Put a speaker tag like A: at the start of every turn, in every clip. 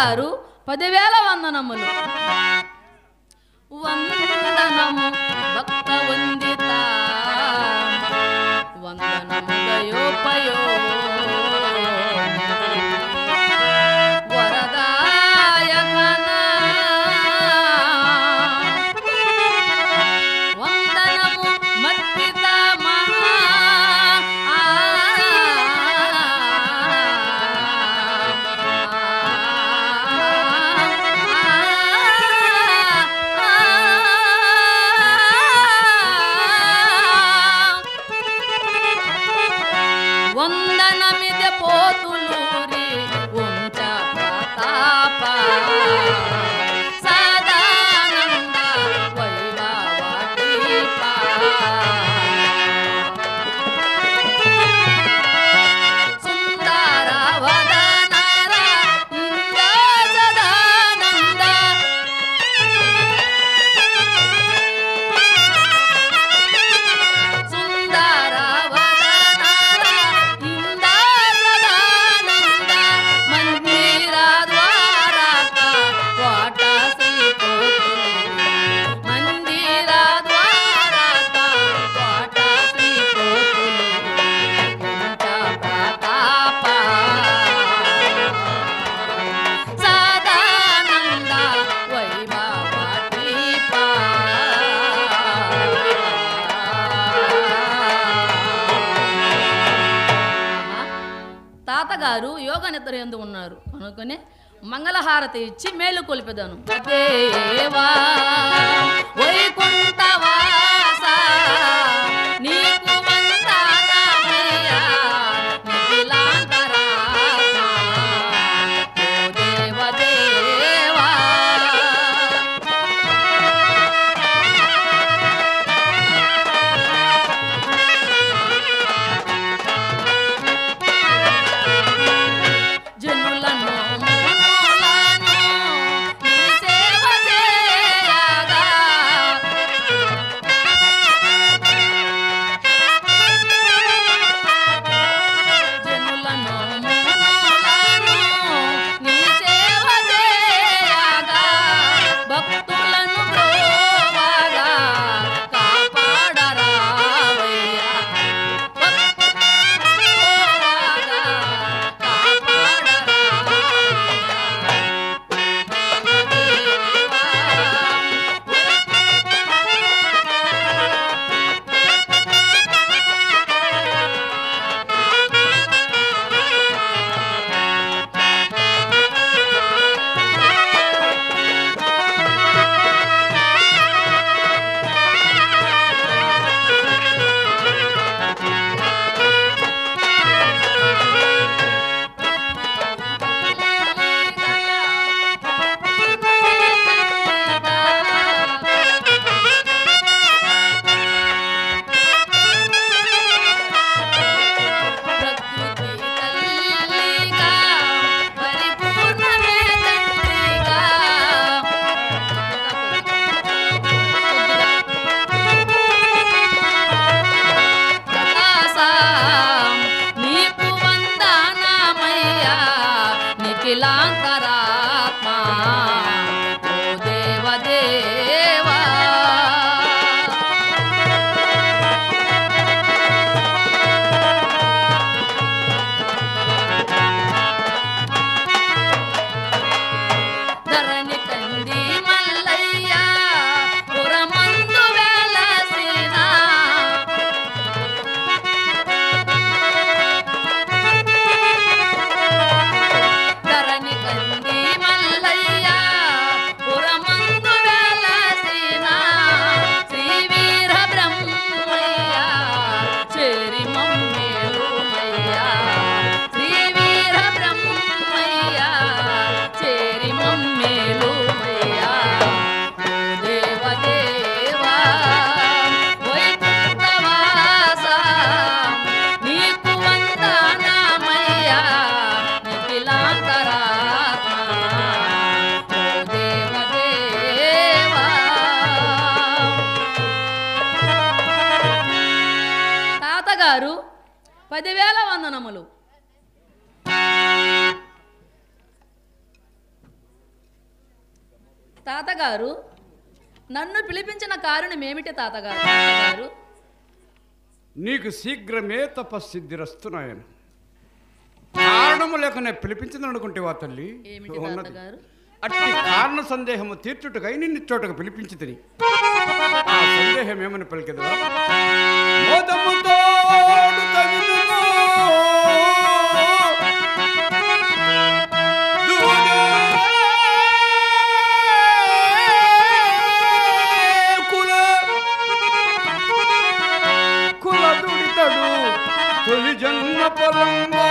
A: తాతగారు 10,000 వందనములు. వందనము భక్త వందిత వందనము దయోపయో వరదాయకన వందనము మత్పిత మహా వందనమిద పోతులూరి ఉంచ ప్రతాప సదానంద వైభవదీప సుందర వదనర ఇంద్ర సదానంద సుందర తాతగారు యోగ నిద్ర ఎందు ఉన్నారు అనుకుని మంగళహారతి ఇచ్చి మేలు కొలిపెదను. దేవా వైకుంఠవాస నీకు వందనమయ్యా నిఖిలాంతరాత్మ ఓ దేవదేవా జనులను మూలాను నీ సేవ చేయగా జనులను మూలాను నీ సేవ చేయగా భక్తులను బ్రోవగా కాపాడరావయ్యా నీకు వందనమయ్యా నిఖిలాంతరాత్మ ఓ దేవదేవా ధరణి కంది మల్లయ్య పురమందు వెలసిన ధరణి కంది మల్లయ్య పురమందు వెలసిన శ్రీ వీర బ్రహ్మయ్య చేరి మమ్మేలుమయ్య శ్రీ వీర బ్రహ్మయ్య చేరి మమ్మేలుమయ్య ఓ దేవదేవా వైకుంఠవాస నీకు వందనమయ్యా నిఖిలాంతరాత్మ ఓ దేవదేవా. తాతగారు 10,000 వందనములు. తాతగారు, నన్ను పిలిపించిన కారణం ఏమిటి తాతగారు?
B: నీకు శీఘ్రమే తపస్సిద్ధిరస్తున్నాయను. కారణము లేకనే పిలిపించింది అనుకుంటేవా తల్లి?
A: ఏమిటి తాతగారు?
B: అట్టి కారణ సందేహము తీర్చుటకై నిన్ను చోటకు పిలిపించి తిని ఆ సందేహం ఏమని పలికెదవా? మోదముతో కులదుడితడు తొలి జన్మ పొలంగా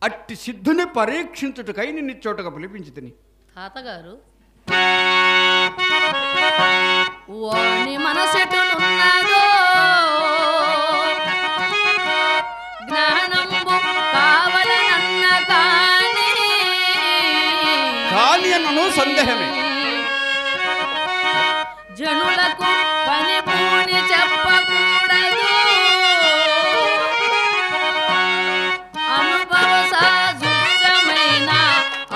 B: అట్టి సిద్ధుని పరీక్షించుటకై నిన్ను చోటగా పిలిపించి తిని
A: తాతగారు, వాని మనసెటునున్నదో జ్ఞానంబు కావలనన్న కాని
B: అన్నను సందేహమే.
A: జనులకు పని పూని చెప్పకూడదు, అనుభవ సాజుష్యమైన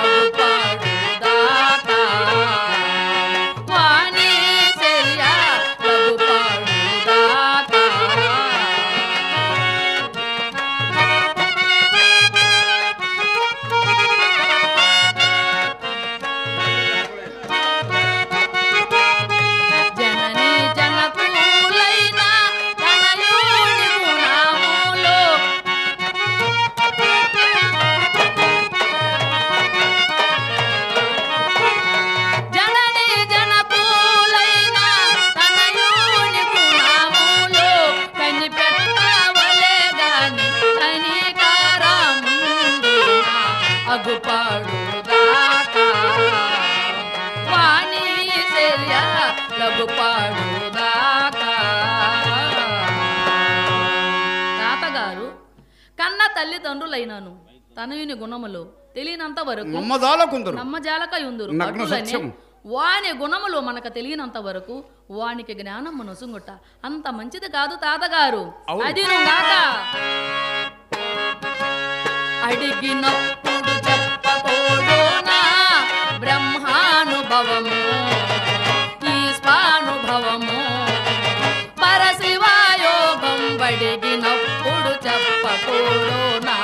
A: అగుపాడు దాకా వాణి శర్య అగుపాడు దాకా. జనని జనకులైన తనయుని గుణములో జనని జనకులైన తనయుని గుణములో కనిపెట్టవలే గాని కనికరముండిన అగుపాడు దాకా వాణి శర్య లగుపాడు దాకా. తాతగారు, కన్న తల్లిదండ్రులైనాను తనయుని గుణములు తెలియనంత వరకు నమ్మజాలకయుందురు.
B: నగ్న సత్యం.
A: వాని గుణములు మనకు తెలియనంత వరకు వానికి జ్ఞానం నొసుంగుట అంత మంచిది కాదు తాతగారు. అది గాక అడిగినప్పుడు చెప్పకూడోనా బ్రహ్మానుభవము ఈశ్వానుభవము పరశివాయోగం అడిగినప్పుడు చెప్పకూడోనా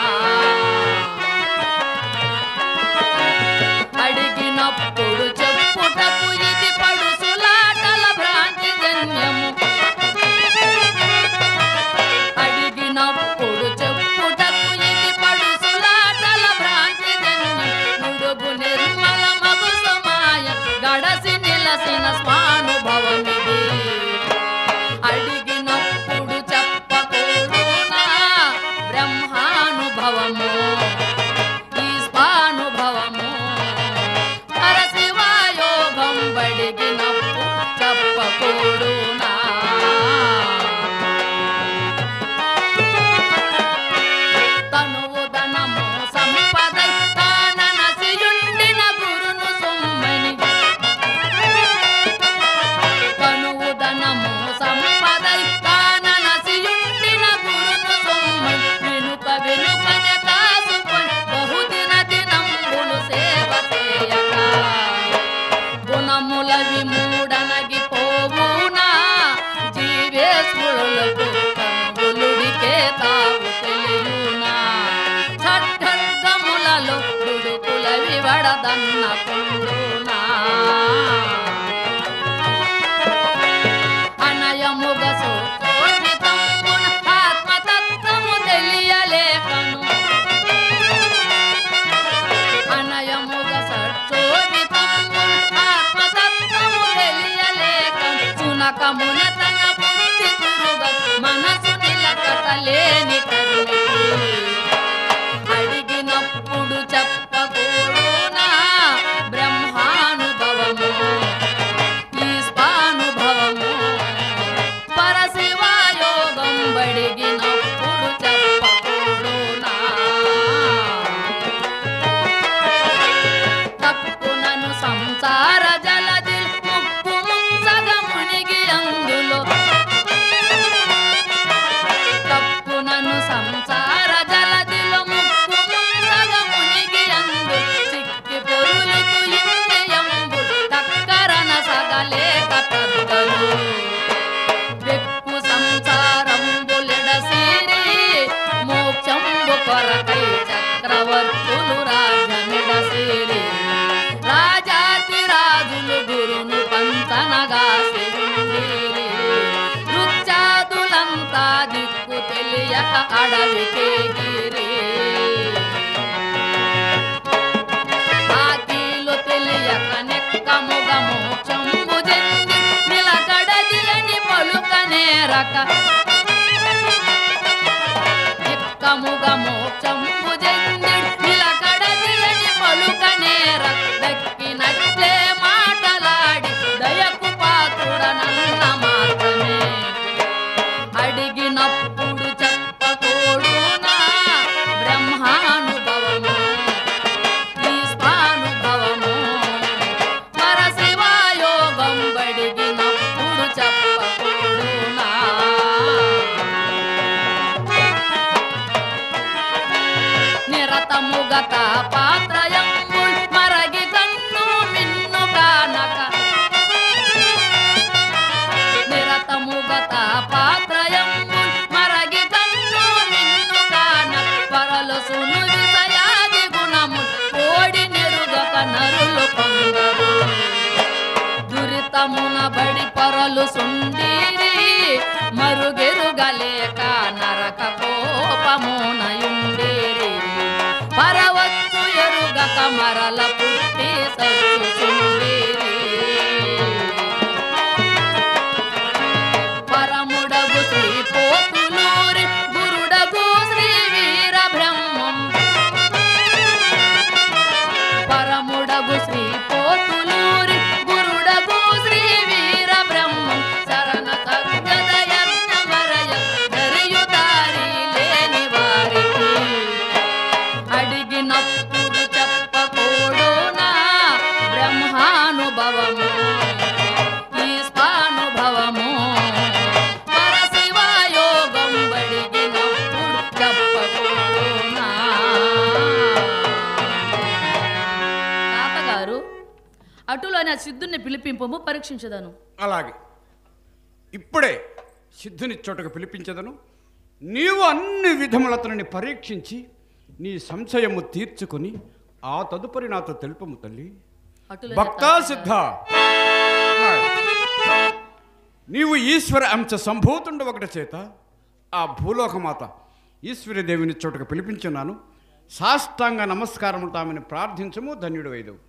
A: అడిగినప్పుడు చెప్పుటకు ఇది పడుసులాటల భ్రాంతి జన్యము అడిగినప్పుడు చెప్పుటకు ఇది పడుసులాటల భ్రాంతి జన్యము నుడుగు నిర్మల మగు సమాయ గడసి నిలసిన స్వానుభవమిది అడిగినప్పుడు చెప్పకూడోనా బ్రహ్మానుభవము ఈశ్వానుభవము పరశివాయోగం కొరకై చక్రవర్తులు రాజ్యమిడసిరి రాజాతి రాజులు గురును పంతనగా సిరుండిరి రుచాదులంతా దిక్కు తెలియక అడవికేగిరి ఆకీలు తెలియక నెక్కముగ మోక్షంబు జంది నిలకడది అని పలుకనేరక నెక్కముగ మోక్షంబు జంది నిలకడది అని పలుకనేరక దక్కినట్లే మాటలాడి దయకు పాత్రుడనన్న మాత్రమే అడిగినప్పుడు చెప్పకూడునా బ్రహ్మానుభవము ఈ స్వానుభవము పరశివయోగం బడిగినప్పుడు చెప్పకూడునా నిరతముగత పాత్రయంబుల్ మరగి కన్ను మిన్ను కానక నిరతముగత పాత్రయంబుల్ మరగి కన్ను మిన్ను కానక పరలు సును విషయాది గుణము కోడి నెరుగక నరులు కొందరు దురితమున బడి పరలు సుండిరి మరుగెరుగలేక నరక కోపమునయుండిరి పరవచ్చు ఎరుగక మరల పుట్టి సచ్చుచుండిరి పరముడగు శ్రీ పోతులూరి గురుడగు శ్రీ వీర బ్రహ్మం పరముడగు శ్రీ పోతులూరి గురుడగు శ్రీ వీర బ్రహ్మం శరణ సద్గద యజ్ఞ మరయ దరియుదారి లేని వారికి అడిగినప్పుడు చెప్పకూడునా బ్రహ్మానుభవము ఈ స్వానుభవము పరశివయోగం బడిగినప్పుడు చెప్పకూడునా తాతగారు అటులోని ఆ సిద్ధుని పిలిపింపము పరీక్షించదను
B: అలాగే ఇప్పుడే సిద్ధుని చోటకు పిలిపించదను నీవు అన్ని విధములతనని పరీక్షించి నీ సంశయము తీర్చుకొని ఆ తదుపరి నాతో తెలుపము తల్లి
A: అటులోని
B: భక్తా సిద్ధ నీవు ఈశ్వర అంశ సంభూతుండ ఒకటి చేత ఆ భూలోకమాత ఈశ్వరీదేవిని చోటకు పిలిపించున్నాను సాష్టాంగ నమస్కారములు తామని ప్రార్థించము ధన్యుడు వైదవు